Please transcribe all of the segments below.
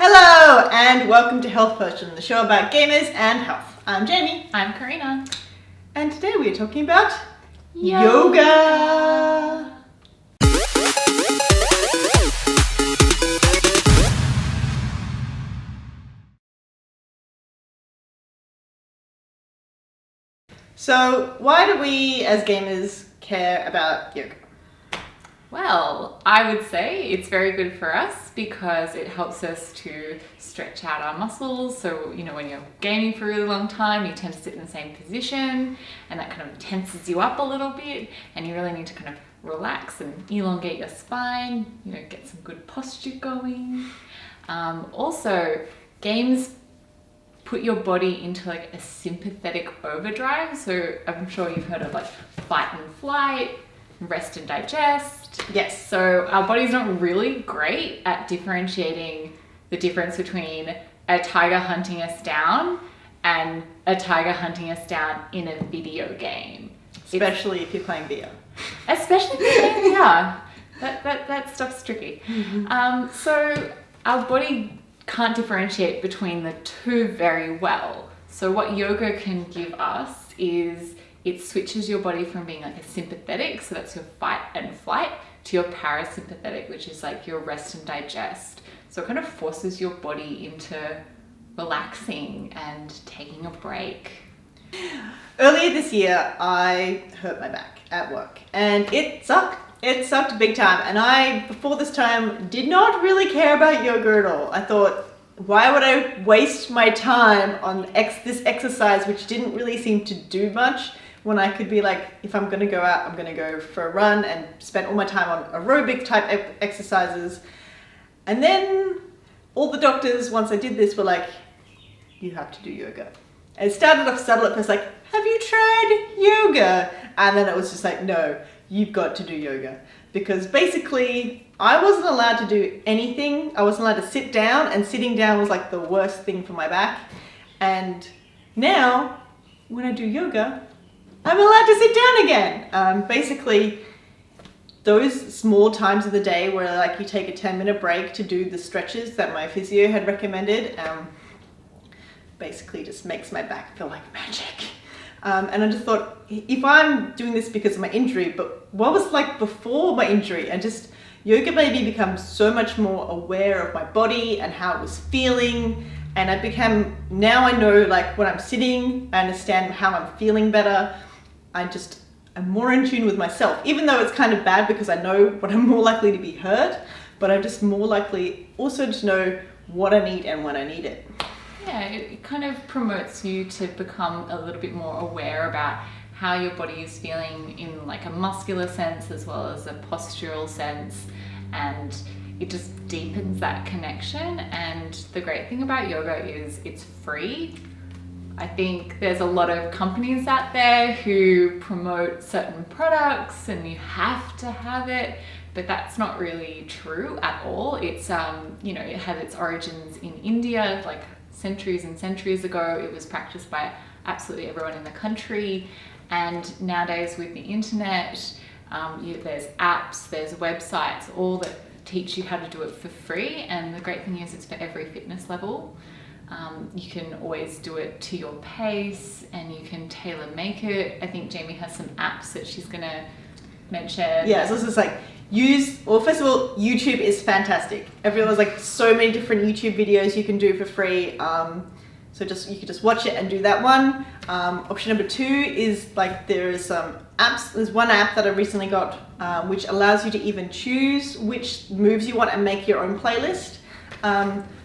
Hello and welcome to Health Potion, the show about gamers and health. I'm Jaymii. I'm Karina. And today we are talking about yoga. So why do we as gamers care about yoga? Well, I would say it's very good for us because it helps us to stretch out our muscles. So, when you're gaming for a really long time, you tend to sit in the same position and that kind of tenses you up a little bit, and you really need to kind of relax and elongate your spine, get some good posture going. Also, games put your body into like a sympathetic overdrive. So I'm sure you've heard of like fight and flight, rest and digest. Yes. So our body's not really great at differentiating the difference between a tiger hunting us down and a tiger hunting us down in a video game. Especially if you're playing VR. Especially if you're playing VR. That stuff's tricky. Mm-hmm. So our body can't differentiate between the two very well. So what yoga can give us is it switches your body from being like a sympathetic, so that's your fight and flight, to your parasympathetic, which is like your rest and digest. So it kind of forces your body into relaxing and taking a break. Earlier this year, I hurt my back at work and it sucked. It sucked big time. And I, before this time, did not really care about yoga at all. I thought, why would I waste my time on this exercise, which didn't really seem to do much, when I could be like, if I'm going to go out, I'm going to go for a run and spend all my time on aerobic type exercises. And then all the doctors, once I did this, were like, you have to do yoga. And it started off subtle at first, like, have you tried yoga? And then it was just like, no, you've got to do yoga. Because basically, I wasn't allowed to do anything. I wasn't allowed to sit down, and sitting down was like the worst thing for my back. And now, when I do yoga, I'm allowed to sit down again. Basically, those small times of the day where like you take a 10-minute break to do the stretches that my physio had recommended, basically just makes my back feel like magic. And I just thought, if I'm doing this because of my injury, but what was it like before my injury? And just yoga made me become so much more aware of my body and how it was feeling. And now I know, like, when I'm sitting, I understand how I'm feeling better. I'm more in tune with myself, even though it's kind of bad because I know when I'm more likely to be hurt, but I'm just more likely also to know what I need and when I need it. Yeah, it kind of promotes you to become a little bit more aware about how your body is feeling in like a muscular sense as well as a postural sense, and it just deepens that connection. And the great thing about yoga is it's free. I think there's a lot of companies out there who promote certain products and you have to have it, but that's not really true at all. It's, it had its origins in India, like centuries and centuries ago. It was practiced by absolutely everyone in the country. And nowadays with the internet, there's apps, there's websites, all that teach you how to do it for free. And the great thing is it's for every fitness level. You can always do it to your pace and you can tailor make it. I think Jaymii has some apps that she's going to mention. Yeah, so it's just like, first of all, YouTube is fantastic. There's like so many different YouTube videos you can do for free. So you can just watch it and do that one. Option number 2 is like there's some apps. There's one app that I recently got which allows you to even choose which moves you want and make your own playlist.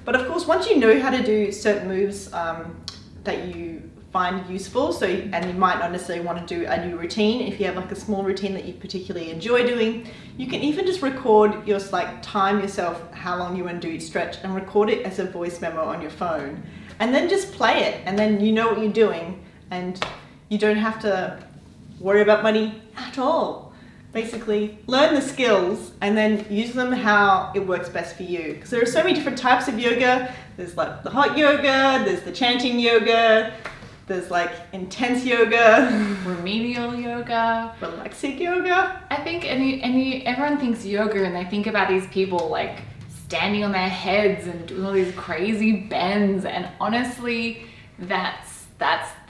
But of course, once you know how to do certain moves that you find useful, and you might not necessarily want to do a new routine, if you have like a small routine that you particularly enjoy doing, you can even just record time yourself how long you want to do each stretch and record it as a voice memo on your phone. And then just play it, and then you know what you're doing, and you don't have to worry about money at all. Basically, learn the skills and then use them how it works best for you. Because there are so many different types of yoga. There's like the hot yoga, there's the chanting yoga, there's like intense yoga, remedial yoga, relaxing yoga. I think everyone thinks yoga and they think about these people like standing on their heads and doing all these crazy bends. And honestly, that's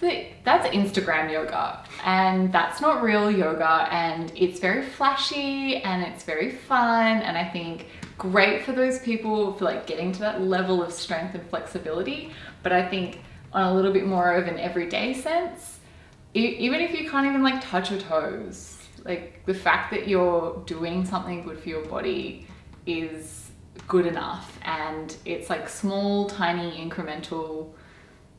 Instagram yoga, and that's not real yoga, and it's very flashy and it's very fun, and I think great for those people for like getting to that level of strength and flexibility. But I think on a little bit more of an everyday sense, even if you can't even like touch your toes, like the fact that you're doing something good for your body is good enough. And it's like small, tiny, incremental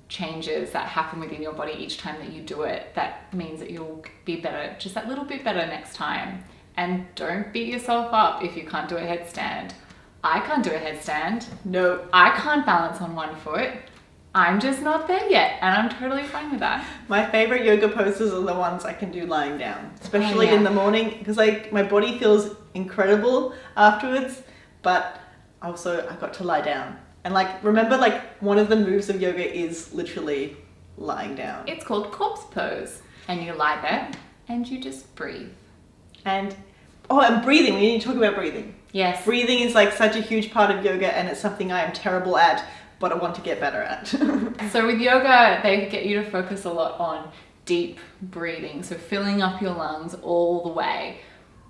changes that happen within your body each time that you do it that means that you'll be better, just that little bit better next time. And don't beat yourself up if you can't do a headstand. I can't do a headstand. No. I can't balance on one foot. I'm just not there yet, and I'm totally fine with that. My favorite yoga poses are the ones I can do lying down, especially Oh, yeah. in the morning, because like my body feels incredible afterwards, but also I got to lie down. And like, remember, like one of the moves of yoga is literally lying down. It's called corpse pose, and you lie there and you just breathe. And breathing. We need to talk about breathing. Yes. Breathing is like such a huge part of yoga, and it's something I am terrible at, but I want to get better at. So with yoga, they get you to focus a lot on deep breathing, so filling up your lungs all the way.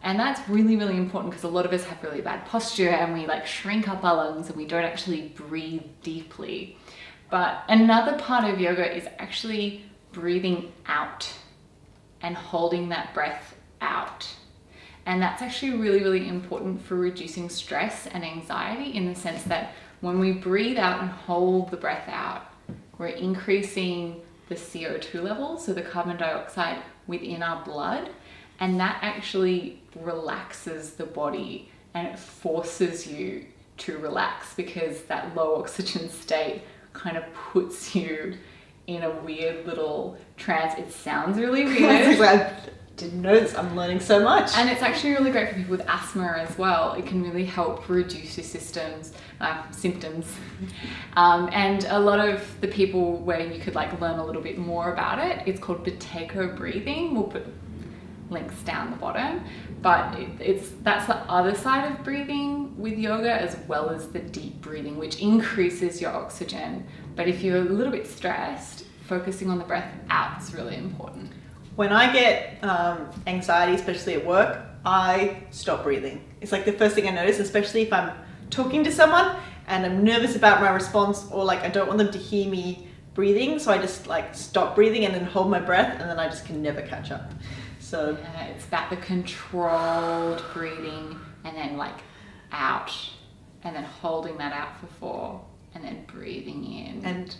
And that's really, really important because a lot of us have really bad posture and we like shrink up our lungs and we don't actually breathe deeply. But another part of yoga is actually breathing out and holding that breath out. And that's actually really, really important for reducing stress and anxiety, in the sense that when we breathe out and hold the breath out, we're increasing the CO2 levels, so the carbon dioxide within our blood, and that actually relaxes the body and it forces you to relax, because that low oxygen state kind of puts you in a weird little trance. It sounds really weird. I didn't know this. I'm learning so much. And it's actually really great for people with asthma as well. It can really help reduce your symptoms. And a lot of the people where you could like learn a little bit more about it, it's called Buteyko breathing. We'll put links down the bottom. But that's the other side of breathing with yoga, as well as the deep breathing, which increases your oxygen. But if you're a little bit stressed, focusing on the breath out is really important. When I get anxiety, especially at work, I stop breathing. It's like the first thing I notice, especially if I'm talking to someone and I'm nervous about my response, or like I don't want them to hear me breathing, so I just like stop breathing and then hold my breath, and then I just can never catch up. So yeah, it's about the controlled breathing, and then like out, and then holding that out for 4, and then breathing in. And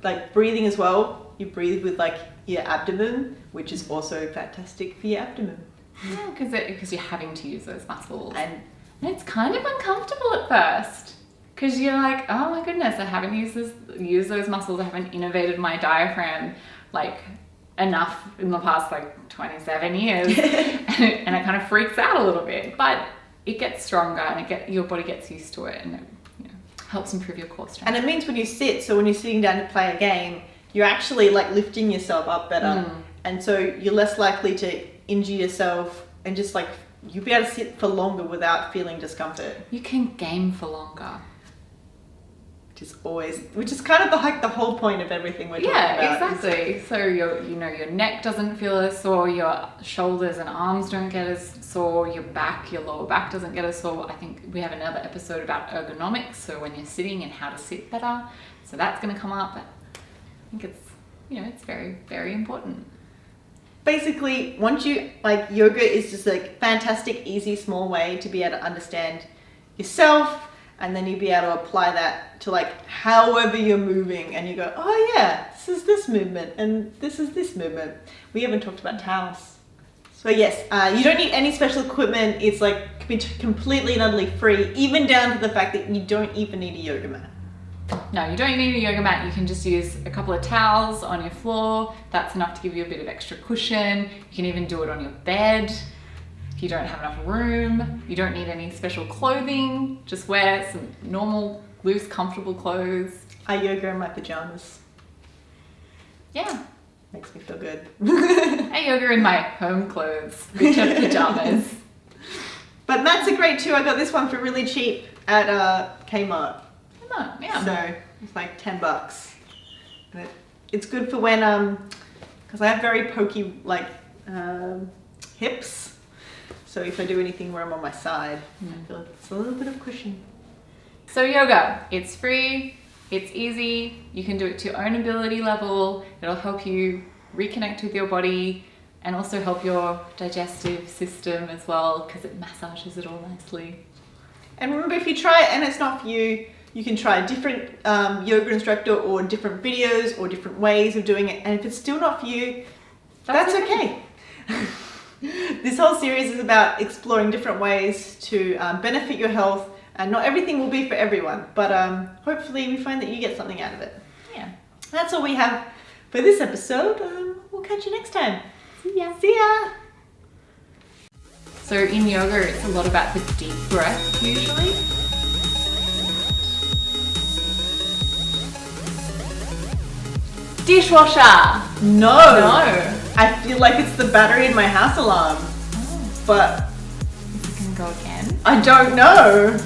like breathing as well, you breathe with like your abdomen, which is also fantastic for your abdomen. Yeah, because you're having to use those muscles, and it's kind of uncomfortable at first, because you're like, oh my goodness, I haven't used those muscles, I haven't innovated my diaphragm like enough in the past like 27 years, and it kind of freaks out a little bit, but it gets stronger and your body gets used to it, and it helps improve your core strength. And it means when you sit, so when you're sitting down to play a game, you're actually like lifting yourself up better, and so you're less likely to injure yourself, and just like you'll be able to sit for longer without feeling discomfort. You can game for longer. Which is kind of the whole point of everything we're talking about. Yeah, exactly. So your neck doesn't feel as sore, your shoulders and arms don't get as sore, your lower back doesn't get as sore. I think we have another episode about ergonomics, so when you're sitting and how to sit better. So that's going to come up. But I think it's very, very important. Basically, once you yoga is just like fantastic, easy, small way to be able to understand yourself. And then you'll be able to apply that to like however you're moving, and you go, oh yeah, this is this movement and this is this movement. We haven't talked about towels. So yes, you don't need any special equipment. It's like completely and utterly free, even down to the fact that you don't even need a yoga mat. No, you don't need a yoga mat. You can just use a couple of towels on your floor. That's enough to give you a bit of extra cushion. You can even do it on your bed. You don't have enough room, you don't need any special clothing, just wear some normal, loose, comfortable clothes. I yoga in my pajamas. Yeah. Makes me feel good. I yoga in my home clothes, which are pajamas. But mats are great too. I got this one for really cheap. at Kmart. Oh, yeah. So it's like $10. And it's good for when because I have very pokey like hips. So if I do anything where I'm on my side, I feel like it's a little bit of cushion. So yoga, it's free, it's easy, you can do it to your own ability level, it'll help you reconnect with your body and also help your digestive system as well because it massages it all nicely. And remember, if you try it and it's not for you, you can try a different yoga instructor or different videos or different ways of doing it. And if it's still not for you, that's okay. This whole series is about exploring different ways to benefit your health, and not everything will be for everyone, but hopefully we find that you get something out of it. Yeah. That's all we have for this episode. We'll catch you next time. See ya. See ya. So in yoga, it's a lot about the deep breath usually. Dishwasher! No. I feel like it's the battery in my house alarm. Oh. But Is it gonna go again? I don't know.